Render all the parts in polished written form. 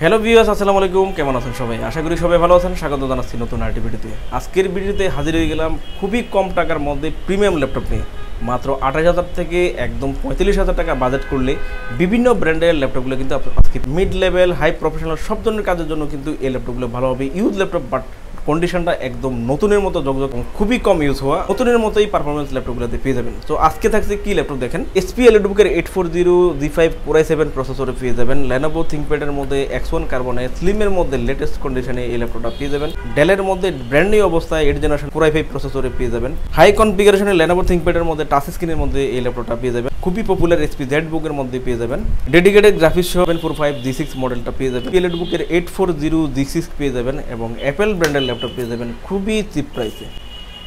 Hello viewers, আসসালামু আলাইকুম। কেমন আছেন সবাই? আশা করি সবাই ভালো আছেন। স্বাগত জানাচ্ছি নতুন আরেকটি ভিডিওতে। আজকের ভিডিওতে হাজির হয়ে গেলাম খুবই কম টাকার মধ্যে প্রিমিয়াম ল্যাপটপ নিয়ে। মাত্র 28,000 থেকে একদম 45,000 টাকা বাজেট করলে বিভিন্ন ব্র্যান্ডের ল্যাপটপগুলো কিন্তু আজকে মিড লেভেল হাই প্রফেশনাল সব ধরনের কাজের জন্য কিন্তু এই ল্যাপটপগুলো ভালো হবে। ইউজ ল্যাপটপ, বাট কন্ডিশনটা একদম নতুনের মতো জগজগ, খুবই কম ইউজ হওয়া নতুনের মতোই পারফরমেন্স ল্যাপটপগুলোতে পেয়ে যাবেন। তো আজকে থাকছে কি ল্যাপটপ দেখেন, HP এলিটবুকের 840 G5 Core i7 প্রসেসরে পেয়ে যাবেন। Lenovo ThinkPad-এর মধ্যে X1 Carbon স্লিমের মধ্যে লেটেস্ট কন্ডিশনে এই ল্যাপটপটা পেয়ে যাবেন। ডেলের মধ্যে ব্র্যান্ড নিউ অবস্থায় 8th জেনারেশন Core i5 প্রসেসরে পেয়ে যাবেন। হাই কনফিগারেশনের Lenovo ThinkPad-এর মধ্যে টাচ স্ক্রিনের মধ্যে এই ল্যাপটপটা পেয়ে যাবেন। খুবই পপুলার HP ZBook-এর মধ্যে পেয়ে যাবেন। ডেডিকেটেড গ্রাফিক্স সহ 745 G6 মডেলটা পেয়ে যাবেন। এলিটবুকের 840 G6 পেয়ে যাবেন এবং অ্যাপেল ব্র্যান্ডের ল্যাপটপ পেয়ে যাবেন খুবই চিপ প্রাইসে।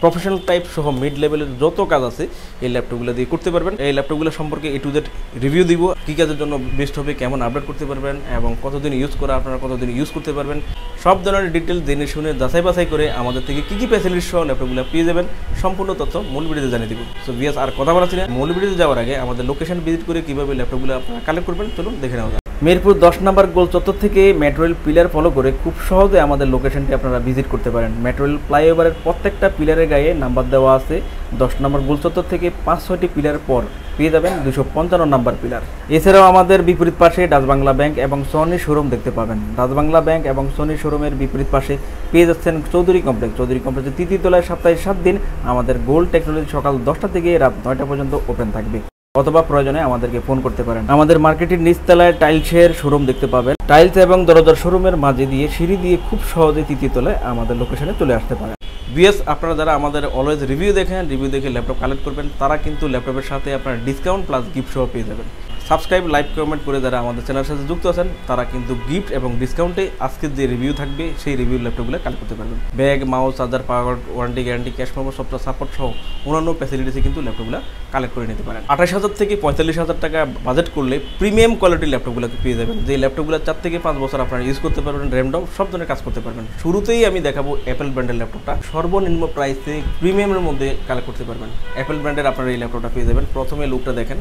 প্রফেশনাল টাইপ সহ মিড লেভেলের যত কাজ আছে এই ল্যাপটপগুলো দিয়ে করতে পারবেন। এই ল্যাপটপগুলো সম্পর্কে A to Z রিভিউ দিব, কী কাজের জন্য বেস্ট হবে, কেমন আপডেট করতে পারবেন এবং কতদিন ইউজ করা আপনারা কতদিন ইউজ করতে পারবেন, সব ধরনের ডিটেল জেনে শুনে যাচাই বাছাই করে আমাদের থেকে কী কী ফ্যাসিলিটি সহ ল্যাপটপগুলো পেয়ে যাবেন সম্পূর্ণ তথ্য মূল ভিডিওতে জানিয়ে দিব। সো ভিউয়ার্স, আর কথা বলা ছিল না, মূল ভিডিওতে যাওয়ার আগে আমাদের লোকেশন ভিজিট করে কীভাবে ল্যাপটপগুলো আপনারা কালেক্ট করবেন চলুন দেখে নেওয়া যায়। মিরপুর 10 নম্বর গোল চত্বর থেকে মেট্রো রেল পিলার ফলো করে খুব সহজে আমাদের লোকেশনটি আপনারা ভিজিট করতে পারেন। মেট্রো রেল ফ্লাইওভারের প্রত্যেকটা পিলারের গায়ে নাম্বার দেওয়া আছে। 10 নম্বর গোল চত্বর থেকে 5-6টি পিলার পর পেয়ে যাবেন 255 নম্বর পিলার। এছাড়াও আমাদের বিপরীত পাশে ডাচ বাংলা ব্যাংক এবং সনি শোরুম দেখতে পাবেন। ডাচ বাংলা ব্যাংক এবং সনি শোরুমের বিপরীত পাশে পেয়ে যাচ্ছেন চৌধুরী কমপ্লেক্স। চৌধুরী কমপ্লেক্সের 3য় তলায় সপ্তাহে 7 দিন আমাদের গোল্ড টেকনোলজি সকাল 10টা থেকে রাত 9টা পর্যন্ত ওপেন থাকবে, অথবা প্রয়োজনে আমাদেরকে ফোন করতে পারেন। আমাদের মার্কেটের নিচতলায় টাইলসের শোরুম দেখতে পাবেন। টাইলস এবং দরজার শোরুমের মাঝে দিয়ে সিঁড়ি দিয়ে খুব সহজে 3য় তলায় আমাদের লোকেশনে চলে আসতে পারেন। বিএস, আপনারা যারা আমাদের অলওয়েজ রিভিউ দেখেন, রিভিউ দেখে ল্যাপটপ কালেক্ট করবেন, তারা কিন্তু ল্যাপটপের সাথে আপনারা ডিসকাউন্ট প্লাস গিফট সহ পেয়ে যাবেন। সাবস্ক্রাইব, লাইক, কমেন্ট করে যারা আমাদের চ্যানেলের সাথে যুক্ত আছেন তারা কিন্তু গিফট এবং ডিসকাউন্টে আজকের যে রিভিউ থাকবে সেই রিভিউ ল্যাপটপগুলো কালেক্ট করতে পারবেন। Bag, mouse, charger, power, warranty, guarantee, cash memo, software support সহ অন্যান্য ফ্যাসিলিটিসে কিন্তু ল্যাপটপগুলো কালেক্ট করে নিতে পারেন। 28,000 থেকে 45,000 টাকা বাজেট করলে প্রিমিয়াম কোয়ালিটির ল্যাপটপগুলোকে পেয়ে যাবেন, যে ল্যাপটপগুলো 4 থেকে 5 বছর আপনারা ইউজ করতে পারবেন, র্যাম ডাউন সব ধরনের কাজ করতে পারবেন। শুরুতেই আমি দেখাবো অ্যাপেল ব্র্যান্ডের ল্যাপটপটা, সর্বনিম্ন প্রাইসে প্রিমিয়ামের মধ্যে কালেক্ট করতে পারবেন। অ্যাপেল ব্র্যান্ডের আপনারা এই ল্যাপটপটা পেয়ে যাবেন। প্রথমে লুকটা দেখেন,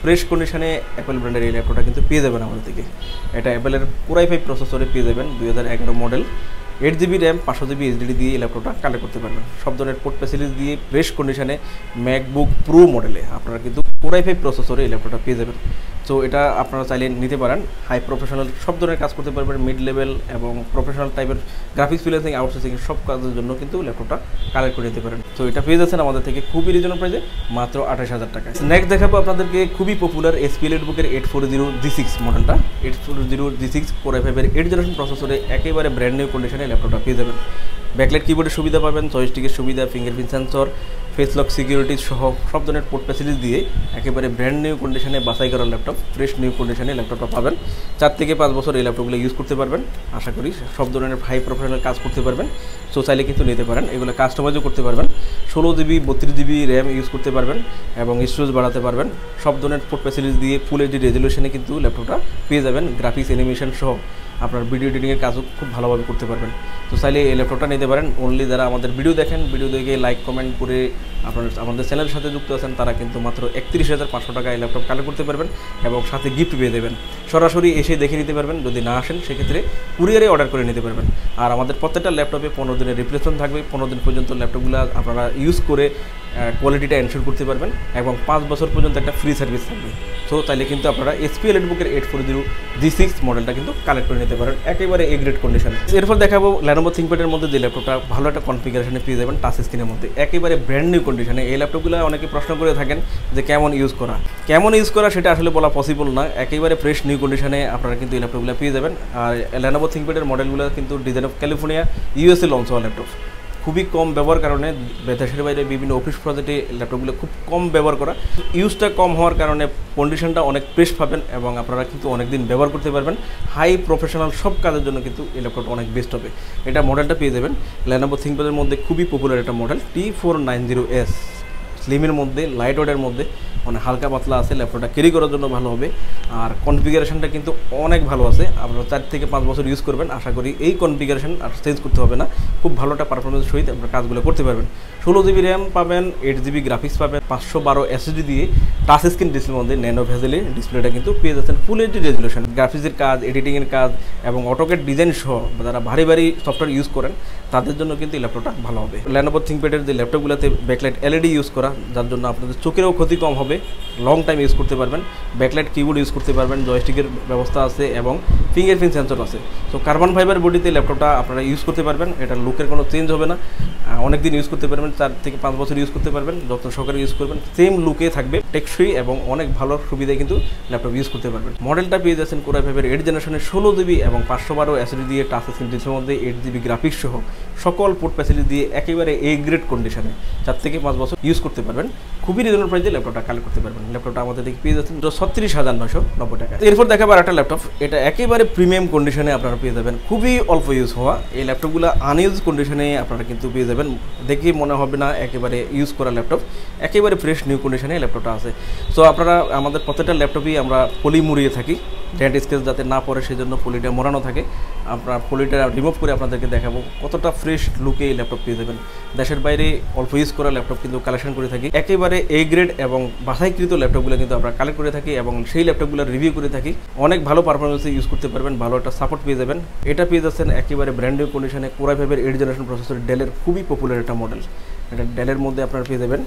ফ্রেশ কন্ডিশনে অ্যাপেল ব্র্যান্ডের এই ল্যাপটপটা কিন্তু পেয়ে যাবেন আমাদের থেকে। এটা অ্যাপেলের Core i5 প্রসেসরে পেয়ে যাবেন, 2011 model, 8GB RAM, 500GB SSD দিয়ে এই ল্যাপটপটা কালেক্ট করতে পারবেন। সব ধরনের পোর্ট ফ্যাসিলিটি দিয়ে ফ্রেশ কন্ডিশনে ম্যাকবুক প্রো মডেলে আপনারা কিন্তু Core i5 প্রসেসরে এই ল্যাপটপটা পেয়ে যাবেন। সো এটা আপনারা চাইলে নিতে পারেন। হাই প্রফেশনাল সব ধরনের কাজ করতে পারবেন, মিড লেভেল এবং প্রফেশনাল টাইপের গ্রাফিক্স ফ্রিল্যান্সিং, আউটসোর্সিং সব কাজের জন্য কিন্তু ল্যাপটপটা কালেক্ট করে নিতে পারেন। তো এটা পেয়ে যাচ্ছেন আমাদের থেকে খুবই রিজনেবল প্রাইসে, মাত্র 28,000 টাকা। নেক্সট দেখাবো আপনাদেরকে খুবই পপুলার HP এলিটবুকের 840 G6 মডেলটা। 840 G6 Core i5-এর 8th জেনারেশন প্রসেসরে একেবারে ব্র্যান্ড নিউ কন্ডিশনে ল্যাপটপটা পেয়ে যাবেন। ব্যাকলাইট কিবোর্ডের সুবিধা পাবেন, জয়স্টিকের সুবিধা, fingerprint sensor, face lock security সহ সব ধরনের পোর্ট ফ্যাসিলিটি দিয়ে একেবারে ব্র্যান্ড নিউ কন্ডিশনে বাছাই করা ল্যাপটপ, ফ্রেশ নিউ কন্ডিশনে ল্যাপটপটা পাবেন। 4 থেকে 5 বছর এই ল্যাপটপগুলো ইউজ করতে পারবেন। আশা করি সব ধরনের হাই প্রফেশনাল কাজ করতে পারবেন। সো চাইলে কিন্তু নিতে পারেন, এগুলো কাস্টমাইজও করতে পারবেন। 16GB 32GB র্যাম ইউজ করতে পারবেন এবং স্টোরেজ বাড়াতে পারবেন। সব ধরনের পোর্ট ফ্যাসিলিটি দিয়ে ফুল HD রেজলিউশনে কিন্তু ল্যাপটপটা পেয়ে যাবেন। গ্রাফিক্স, অ্যানিমেশন সহ আপনার ভিডিও এডিটিংয়ের কাজও খুব ভালোভাবে করতে পারবেন। তো চাইলে এই ল্যাপটপটা নিতে পারেন। অনলি যারা আমাদের ভিডিও দেখেন, ভিডিও দেখে লাইক কমেন্ট করে আপনারা আমাদের চ্যানেলের সাথে যুক্ত আছেন তারা কিন্তু মাত্র 31,500 টাকা এই ল্যাপটপ কালেক্ট করতে পারবেন এবং সাথে গিফট পেয়ে দেবেন। সরাসরি এসে দেখে নিতে পারবেন, যদি না আসেন সেক্ষেত্রে কুরিয়ারে অর্ডার করে নিতে পারবেন। আর আমাদের প্রত্যেকটা ল্যাপটপে 15 দিনের রিপ্লেসমেন্ট থাকবে। 15 দিন পর্যন্ত ল্যাপটপগুলো আপনারা ইউজ করে কোয়ালিটিটা এনশিওর করতে পারবেন এবং 5 বছর পর্যন্ত একটা ফ্রি সার্ভিস থাকবে। সো তাইলে কিন্তু আপনারা HP এলিটবুকের 840 G6 মডেলটা কিন্তু কালেক্ট করে নিতে পারেন একেবারে A গ্রেড কন্ডিশনে। এরপর দেখাবো Lenovo ThinkPad-এর মধ্যে যে ল্যাপটপটা ভালো একটা কনফিগারেশনে পেয়ে যাবেন, টাচ স্ক্রিনের মধ্যে একেবারে ব্র্যান্ড নিউ কন্ডিশনে। এই ল্যাপটপগুলো অনেকে প্রশ্ন করে থাকেন যে কেমন ইউজ করা সেটা আসলে বলা পসিবল না। একেবারে ফ্রেশ নিউ কন্ডিশনে আপনারা কিন্তু এই ল্যাপটপগুলো পেয়ে যাবেন। আর Lenovo ThinkPad-এর মডেলগুলো কিন্তু design of California USA launch হওয়া ল্যাপটপ। খুবই কম ব্যবহার কারণে দেশের বাইরে বিভিন্ন অফিস প্রজেক্টে ল্যাপটপগুলো খুব কম ব্যবহার করা, ইউজটা কম হওয়ার কারণে কন্ডিশনটা অনেক ফ্রেশ পাবেন এবং আপনারা কিন্তু অনেক দিন ব্যবহার করতে পারবেন। হাই প্রফেশনাল সব কাজের জন্য কিন্তু এই ল্যাপটপটা অনেক বেস্ট হবে। এটা মডেলটা পেয়ে যাবেন Lenovo ThinkPad-এর মধ্যে খুবই পপুলার একটা মডেল T490S, স্লিমের মধ্যে, লাইট ওয়েটের মধ্যে অনেক হালকা পাতলা আছে, ল্যাপটপটা ক্যারি করার জন্য ভালো হবে। আর কনফিগারেশনটা কিন্তু অনেক ভালো আছে, আপনারা 4 থেকে 5 বছর ইউজ করবেন, আশা করি এই কনফিগারেশন আর চেঞ্জ করতে হবে না। খুব ভালো একটা পারফরমেন্স সহিত আপনারা কাজগুলো করতে পারবেন। 16 জিবি র্যাম পাবেন, 8 জিবি গ্রাফিক্স পাবেন, 512 এসএসডি দিয়ে টাচ স্ক্রিন ডিসপ্লের মধ্যে ন্যানো ভেজেলে ডিসপ্লেটা কিন্তু পেয়ে যাচ্ছেন ফুল এইচডি রেজুলেশন। গ্রাফিক্সের কাজ, এডিটিংয়ের কাজ এবং অটোক্যাড ডিজাইন সহ যারা ভারী ভারী সফটওয়্যার ইউজ করেন তাদের জন্য কিন্তু এই ল্যাপটপটা ভালো হবে। Lenovo ThinkPad-এর যে ল্যাপটপগুলোতে ব্যাকলাইট এলইডি ইউজ করা, যার জন্য আপনাদের চোখেরও ক্ষতি কম হবে, লং টাইম ইউজ করতে পারবেন। ব্যাকলাইট কিবোর্ড ইউজ করতে পারবেন, জয়স্টিকের ব্যবস্থা আছে এবং ফিঙ্গারপ্রিন্ট সেন্সর আছে। সো কার্বন ফাইবার বডিতে ল্যাপটপটা আপনারা ইউজ করতে পারবেন, এটা লুকের কোনো চেঞ্জ হবে না, অনেক দিন ইউজ করতে পারবেন, 4 থেকে 5 বছর ইউজ করতে পারবেন, যত্ন সহকারে ইউজ করবেন, সেম লুকে থাকবে, টেকসই এবং অনেক ভালো সুবিধায় কিন্তু ল্যাপটপ ইউজ করতে পারবেন। মডেলটা পেয়ে যাচ্ছেন Core i5-এর 8 জেনারেশনের 16 জিবি এবং 512 এসএসডি দিয়ে টাচ স্ক্রিন ডিসপ্লের মধ্যে 8 জিবি গ্রাফিক্স সহ সকল পোর্ট ফ্যাসিলিটি দিয়ে একেবারে এ গ্রেড কন্ডিশনে 4 থেকে 5 বছর ইউজ করতে পারবেন। খুবই রিজনেবল প্রাইসে ল্যাপটপটা কালেক্ট করতে পারবেন। ল্যাপটপটা আমাদের দিকে পেয়ে যাচ্ছেন 36,990 টাকা। এরপর দেখাবো আরেকটা ল্যাপটপ, এটা একেবারে প্রিমিয়াম কন্ডিশনে আপনারা পেয়ে যাবেন, খুবই অল্প ইউজ হওয়া। এই ল্যাপটপগুলো আনইউজ কন্ডিশনে আপনারা কিন্তু পেয়ে যাবেন, দেখেই মনে হবে না একেবারে ইউজ করা ল্যাপটপ, একেবারে ফ্রেশ নিউ কন্ডিশনে ল্যাপটপটা আছে। সো আপনারা আমাদের প্রত্যেকটা ল্যাপটপই আমরা পলি মুড়িয়ে থাকি, ডেন্ট স্কেচ যাতে না পড়ে সেই জন্য পলিটা মোড়ানো থাকে। আমরা পলিটা রিমুভ করে আপনাদেরকে দেখাবো কতটা ফ্রেশ লুকে এই ল্যাপটপ পেয়ে যাবেন। দেশের বাইরে অল্প ইউজ করা ল্যাপটপ কিন্তু কালেকশন করে থাকি, একেবারে এ গ্রেড এবং বাছাইকৃত ল্যাপটপগুলো কিন্তু আমরা কালেক্ট করে থাকি এবং সেই ল্যাপটপগুলো রিভিউ করে থাকি। অনেক ভালো পারফরমেন্সে ইউজ করতে পারবেন, ভালো একটা সাপোর্ট পেয়ে যাবেন। এটা পেয়ে যাচ্ছেন একেবারে ব্র্যান্ড নিউ কন্ডিশনে Core i5-এর 8 জেনারেশন প্রসেসর, ডেলের খুবই পপুলার একটা মডেল। এটা ডেলের মধ্যে আপনারা পেয়ে যাবেন,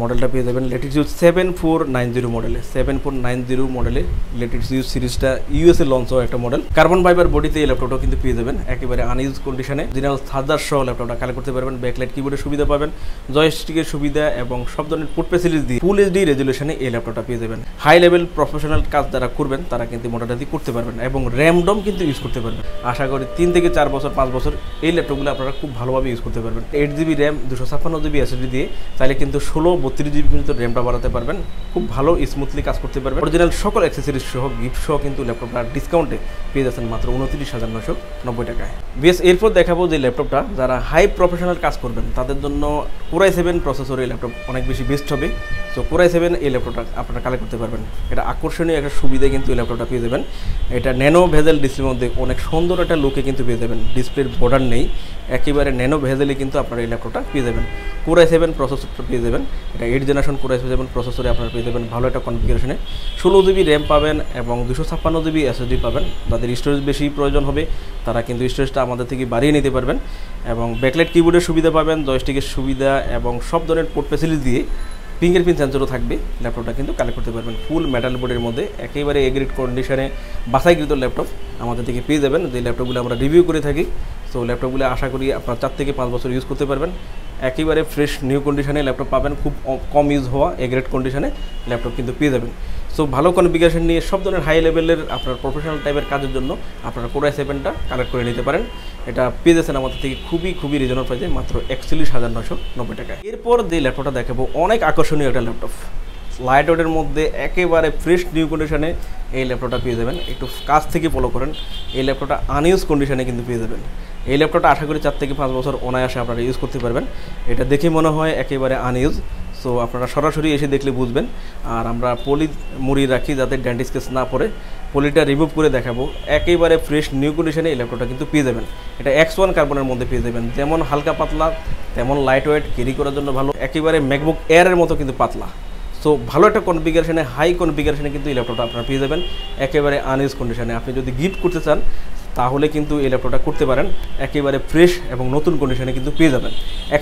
মডেলটা পেয়ে যাবেন ল্যাটিটিউড 7490 মডেলে। 7490 মডেলে ল্যাটিটিউড সিরিজটা ইউএসএ লঞ্চ হওয়া একটা মডেল। কার্বন ফাইবার বডিতে এই ল্যাপটপটাও কিন্তু পেয়ে যাবেন, একেবারে আনইউজ কন্ডিশনে অরিজিনাল চার্জার সহ ল্যাপটপটা কালেক্ট করতে পারবেন। ব্যাকলাইট কিবোর্ডের সুবিধা পাবেন, জয়স্টিকের সুবিধা এবং সব ধরনের পোর্ট ফ্যাসিলিটি দিয়ে ফুল এইচডি রেজুলেশনে এই ল্যাপটপটা পেয়ে যাবেন। হাই লেভেল প্রফেশনাল কাজ যারা করবেন তারা কিন্তু মডেলটা দিয়ে করতে পারবেন এবং র্যামডম কিন্তু ইউজ করতে পারবেন। আশা করি 3 থেকে 4 বছর 5 বছর এই ল্যাপটপগুলো আপনারা খুব ভালোভাবে ইউজ করতে পারবেন। 8 জিবি র্যাম 256 জিবি এসএসডি দিয়ে চাইলে কিন্তু 16-32 জিবি পর্যন্ত র্যামটা বাড়াতে পারবেন, খুব ভালো স্মুথলি কাজ করতে পারবেন। অরিজিনাল সকল অ্যাক্সেসরিজ সহ গিফট সহ কিন্তু ল্যাপটপটা ডিসকাউন্টে পেয়ে যাচ্ছেন মাত্র 29,990 টাকায়। বেশ, এরপর দেখাবো যে ল্যাপটপটা যারা হাই প্রফেশনাল কাজ করবেন তাদের জন্য Core i7 প্রসেসরের ল্যাপটপ অনেক বেশি বেস্ট হবে। সো Core i7 এই ল্যাপটপটা আপনারা কালেক্ট করতে পারবেন। এটা আকর্ষণীয় একটা সুবিধা কিন্তু এই ল্যাপটপটা পেয়ে যাবেন। এটা ন্যানো ভেজেল ডিসপ্লের মধ্যে অনেক সুন্দর একটা লুকে কিন্তু পেয়ে যাবেন, ডিসপ্লের বর্ডার নেই, একেবারে ন্যানো ভেজেলে কিন্তু আপনারা এই ল্যাপটপটা পেয়ে যাবেন। Core i7 প্রসেসরটা পেয়ে যাবেন, এটা 8 জেনারেশন Core i7 প্রসেসরে আপনারা পেয়ে যাবেন ভালো একটা কনফিগারেশনে। 16 জিবি র্যাম পাবেন এবং 256 জিবি এসএসডি পাবেন। যাদের স্টোরেজ বেশি প্রয়োজন হবে তারা কিন্তু স্টোরেজটা আমাদের থেকে বাড়িয়ে নিতে পারবেন এবং ব্যাকলাইট কিবোর্ডের সুবিধা পাবেন, জয়স্টিকের সুবিধা এবং সব ধরনের পোর্ট ফ্যাসিলিটি দিয়ে ফিঙ্গারপ্রিন্ট সেন্সরও থাকবে। ল্যাপটপটা কিন্তু কালেক্ট করতে পারবেন ফুল মেটাল বোর্ডের মধ্যে, একেবারে এ গ্রেড কন্ডিশনে বাছাইকৃত ল্যাপটপ আমাদের থেকে পেয়ে যাবেন, যে ল্যাপটপগুলো আমরা রিভিউ করে থাকি। সো ল্যাপটপগুলো আশা করি আপনার 4 থেকে 5 বছর ইউজ করতে পারবেন। একেবারে ফ্রেশ নিউ কন্ডিশনে ল্যাপটপ পাবেন, খুব কম ইউজ হওয়া এ গ্রেড কন্ডিশনে ল্যাপটপ কিন্তু পেয়ে যাবেন। সো ভালো কনফিগারেশন নিয়ে সব ধরনের হাই লেভেলের আপনার প্রফেশনাল টাইপের কাজের জন্য আপনারা Core i7টা কালেক্ট করে নিতে পারেন। এটা পেয়ে যাচ্ছেন আমাদের থেকে খুবই রিজনেবল প্রাইসে মাত্র 41,990 টাকা। এরপর যে ল্যাপটপটা দেখাবো অনেক আকর্ষণীয় একটা ল্যাপটপ, লাইট ওয়েটের মধ্যে একেবারে ফ্রেশ নিউ কন্ডিশনে এই ল্যাপটপটা পেয়ে যাবেন। একটু কাছ থেকে ফলো করেন, এই ল্যাপটপটা আনইউজ কন্ডিশনে কিন্তু পেয়ে যাবেন। এই ল্যাপটপটা আশা করি 4 থেকে 5 বছর অনায়াসে আপনারা ইউজ করতে পারবেন। এটা দেখে মনে হয় একেবারে আনইউজ, সো আপনারা সরাসরি এসে দেখলে বুঝবেন। আর আমরা পলি মুড়ি রাখি যাতে ডেন্ট স্কেচ না পড়ে, পলিটা রিমুভ করে দেখাবো, একেবারে ফ্রেশ নিউ কন্ডিশনে এই ল্যাপটপটা কিন্তু পেয়ে যাবেন। এটা X1 কার্বনের মধ্যে পেয়ে যাবেন, যেমন হালকা পাতলা তেমন লাইট ওয়েট, ক্যারি করার জন্য ভালো, একেবারে ম্যাকবুক এয়ারের মতো কিন্তু পাতলা। সো ভালো একটা কনফিগারেশনে, হাই কনফিগারেশনে কিন্তু এই ল্যাপটপটা আপনারা পেয়ে যাবেন একেবারে আনইউজ কন্ডিশনে। আপনি যদি গিফট করতে চান তাহলে কিন্তু এই ল্যাপটপটা করতে পারেন, একেবারে ফ্রেশ এবং নতুন কন্ডিশনে কিন্তু পেয়ে যাবেন।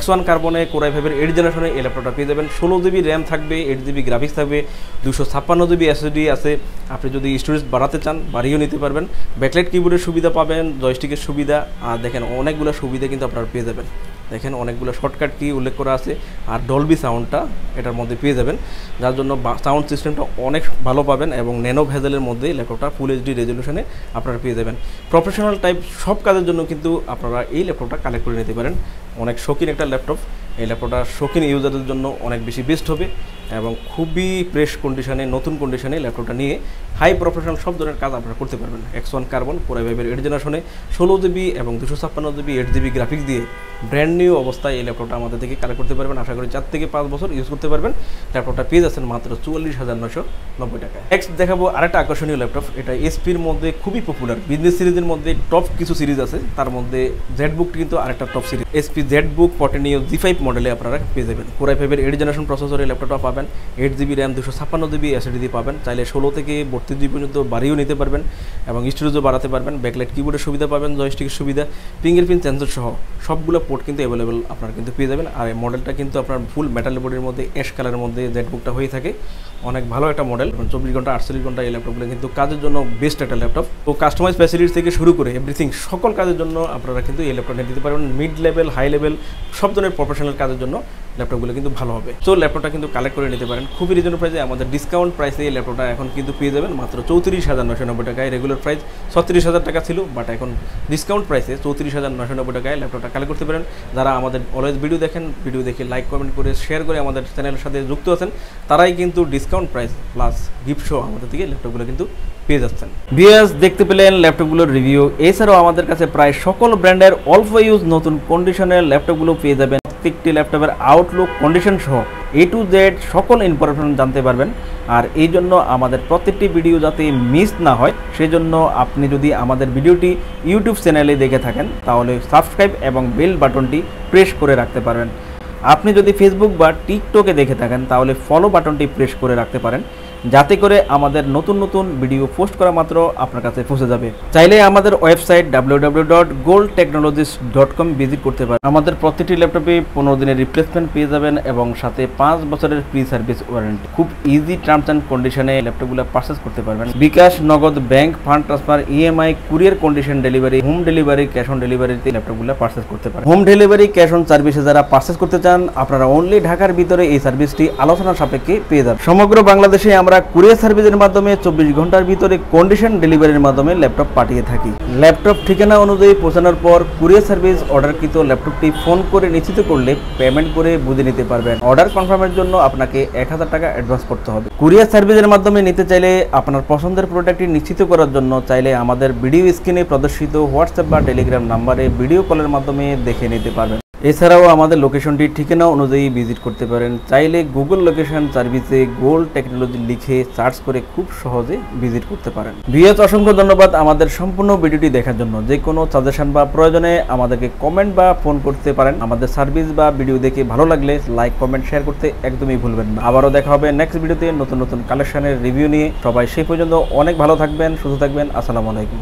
X1 কার্বনে Core i5-এর 8 জেনারেশনে এই ল্যাপটপটা পেয়ে যাবেন। 16 জিবি র্যাম থাকবে, 8 জিবি গ্রাফিক্স থাকবে, 256 জিবি এসএসডি আছে। আপনি যদি স্টোরেজ বাড়াতে চান বাড়িয়েও নিতে পারবেন। ব্যাকলাইট কিবোর্ডের সুবিধা পাবেন, জয়স্টিকের সুবিধা, আর দেখেন অনেকগুলো সুবিধা কিন্তু আপনারা পেয়ে যাবেন। দেখেন অনেকগুলো শর্টকাট কি উল্লেখ করা আছে, আর ডলবি সাউন্ডটা এটার মধ্যে পেয়ে যাবেন, যার জন্য সাউন্ড সিস্টেমটা অনেক ভালো পাবেন এবং ন্যানো ভেজেলের মধ্যে ল্যাপটপটা ফুল এইচডি রেজলিউশনে আপনারা পেয়ে যাবেন। প্রফেশনাল টাইপ সব কাজের জন্য কিন্তু আপনারা এই ল্যাপটপটা কালেক্ট করে নিতে পারেন। অনেক শৌখিন একটা ল্যাপটপ, এই ল্যাপটপটা শৌখিন ইউজারদের জন্য অনেক বেশি বেস্ট হবে এবং খুবই ফ্রেশ কন্ডিশনে, নতুন কন্ডিশনে ল্যাপটপটা নিয়ে হাই প্রফেশনাল সব ধরনের কাজ আপনারা করতে পারবেন। X1 কার্বন Core i5-এর 8 জেনারেশনে 16 জিবি এবং 256 জিবি 8 জিবি গ্রাফিক্স দিয়ে ব্র্যান্ড নিউ অবস্থায় এই ল্যাপটপটা আমাদের থেকে কালেক্ট করতে পারবেন। আশা করি 4 থেকে 5 বছর ইউজ করতে পারবেন। ল্যাপটপটা পেয়ে যাচ্ছেন মাত্র 44,990 টাকা। নেক্সট দেখাবো আরেকটা আকর্ষণীয় ল্যাপটপ। এটা এসপির মধ্যে খুবই পপুলার বিজনেস সিরিজের মধ্যে টপ কিছু সিরিজ আছে, তার মধ্যে জেডবুক কিন্তু আরেকটা top series. SP ZBook 14 G5 মডেলে আপনারা পেয়ে যাবেন। কোর i5 এর 8 জেনারেশন প্রসেসরে ল্যাপটপটা পাবেন। 8GB র্যাম 256GB SSD পাবেন। চাইলে 16 থেকে 32GB পর্যন্ত বাড়িয়েও নিতে পারবেন এবং স্টোরেজও বাড়াতে পারবেন। ব্যাকলাইট কিবোর্ডের সুবিধা পাবেন, জয়স্টিকের সুবিধা, ফিঙ্গারপ্রিন্ট সেন্সর সহ সবগুলো পোর্ট কিন্তু অ্যাভেলেবেল আপনারা কিন্তু পেয়ে যাবেন। আর এই মডেলটা কিন্তু আপনার ফুল মেটাল বডির মধ্যে অ্যাশ কালারের মধ্যে জেডবুকটা হয়ে থাকে। অনেক ভালো একটা মডেল, 24 ঘন্টা 48 ঘন্টা এই ল্যাপটপগুলো কিন্তু কাজের জন্য বেস্ট একটা ল্যাপটপ। তো কাস্টমাইজ ফ্যাসিলিটিস থেকে শুরু করে এভরিথিং সকল কাজের জন্য আপনারা কিন্তু এই ল্যাপটপটা নিতে পারবেন। মিড লেভেল, হাই লেভেল সব ধরনের প্রফেশনাল কাজের জন্য ল্যাপটপগুলো কিন্তু ভালো হবে। সো ল্যাপটপটা কিন্তু কালেক্ট করে নিতে পারেন খুবই রিজনেবল প্রাইসে। আমাদের ডিসকাউন্ট প্রাইসে এই ল্যাপটপটা এখন কিন্তু পেয়ে যাবেন মাত্র 34,990 টাকায়। রেগুলার প্রাইস 36,000 টাকা ছিল, বাট এখন ডিসকাউন্ট প্রাইসে 34,990 টাকায় ল্যাপটপটা কালেক্ট করতে পারেন। যারা আমাদের অলওয়েজ ভিডিও দেখেন, ভিডিও দেখে লাইক কমেন্ট করে শেয়ার করে আমাদের চ্যানেলের সাথে যুক্ত আছেন, তারাই কিন্তু ডিসকাউন্ট প্রাইস প্লাস গিফট সহ আমাদের থেকে ল্যাপটপগুলো কিন্তু পেয়ে যাচ্ছেন। ভিউয়ার্স, দেখতে পেলেন ল্যাপটপগুলোর রিভিউ। এছাড়াও আমাদের কাছে প্রায় সকল ব্র্যান্ডের অল্প ইউজ নতুন কন্ডিশনের ল্যাপটপগুলো পেয়ে যাবেন। প্রত্যেকটি ল্যাপটপের আউটলুক, কন্ডিশন সহ A to Z সকল ইনফরমেশন জানতে পারবেন। আর এই জন্য আমাদের প্রত্যেকটি ভিডিও যাতে মিস না হয়, সেজন্য আপনি যদি আমাদের ভিডিওটি ইউটিউব চ্যানেলে দেখে থাকেন তাহলে সাবস্ক্রাইব এবং বেল বাটনটি প্রেস করে রাখতে পারবেন। আপনি যদি ফেসবুক বা টিকটকে দেখে থাকেন তাহলে ফলো বাটনটি প্রেস করে রাখতে পারেন, যাতে করে আমাদের নতুন নতুন ভিডিও পোস্ট করা মাত্র আপনার কাছে পৌঁছে যাবে। চাইলে আমাদের ওয়েবসাইট www.goldtechnologies.com ভিজিট করতে পারেন। আমাদের প্রতিটি ল্যাপটপে 15 দিনের রিপ্লেসমেন্ট পেয়ে যাবেন এবং সাথে 5 বছরের ফ্রি সার্ভিস ওয়ারেন্টি। খুব ইজি টার্মস অ্যান্ড কন্ডিশনে ল্যাপটপগুলো পারচেস করতে পারবেন। বিকাশ, নগদ, bank, fund transfer, EMI, courier condition delivery, home delivery, cash on ডেলিভারিতে ল্যাপটপগুলো পারচেস করতে পারেন। হোম ডেলিভারি, ক্যাশ অন সার্ভিসে যারা পারচেস করতে চান, আপনারা অনলি ঢাকার ভিতরে এই সার্ভিসটি আলোচনার সাপেক্ষে পেয়ে যাবেন। সমগ্র বাংলাদেশে আমরা কুরিয়ার সার্ভিসের মাধ্যমে 24 ঘন্টার ভিতরে কন্ডিশন ডেলিভারির মাধ্যমে ল্যাপটপ পাঠিয়ে থাকি। ল্যাপটপ ঠিকানা অনুযায়ী পৌঁছানোর পর কুরিয়ার সার্ভিস অর্ডারকৃত ল্যাপটপটি ফোন করে নিশ্চিত করলে পেমেন্ট করে বুঝে নিতে পারবেন। অর্ডার কনফার্মের জন্য আপনাকে 1000 টাকা অ্যাডভান্স করতে হবে। কুরিয়ার সার্ভিসের মাধ্যমে নিতে চাইলে আপনার পছন্দের প্রোডাক্টটি নিশ্চিত করার জন্য চাইলে আমাদের ভিডিও স্ক্রিনে প্রদর্শিত হোয়াটসঅ্যাপ বা টেলিগ্রাম নাম্বারে ভিডিও কলের মাধ্যমে দেখে নিতে পারবেন। এছাড়াও আমাদের লোকেশনটি ঠিকানা অনুযায়ী ভিজিট করতে পারেন। চাইলে গুগল লোকেশন সার্ভিসে গোল্ড টেকনোলজি লিখে সার্চ করে খুব সহজে ভিজিট করতে পারেন। ভিউয়ার্স, অসংখ্য ধন্যবাদ আমাদের সম্পূর্ণ ভিডিওটি দেখার জন্য। যে কোনো সাজেশন বা প্রয়োজনে আমাদেরকে কমেন্ট বা ফোন করতে পারেন। আমাদের সার্ভিস বা ভিডিও দেখে ভালো লাগলে লাইক, কমেন্ট, শেয়ার করতে একদমই ভুলবেন না। আবারও দেখা হবে নেক্সট ভিডিওতে নতুন নতুন কালেকশনের রিভিউ নিয়ে। সবাই সেই পর্যন্ত অনেক ভালো থাকবেন, সুস্থ থাকবেন। আসসালামু আলাইকুম।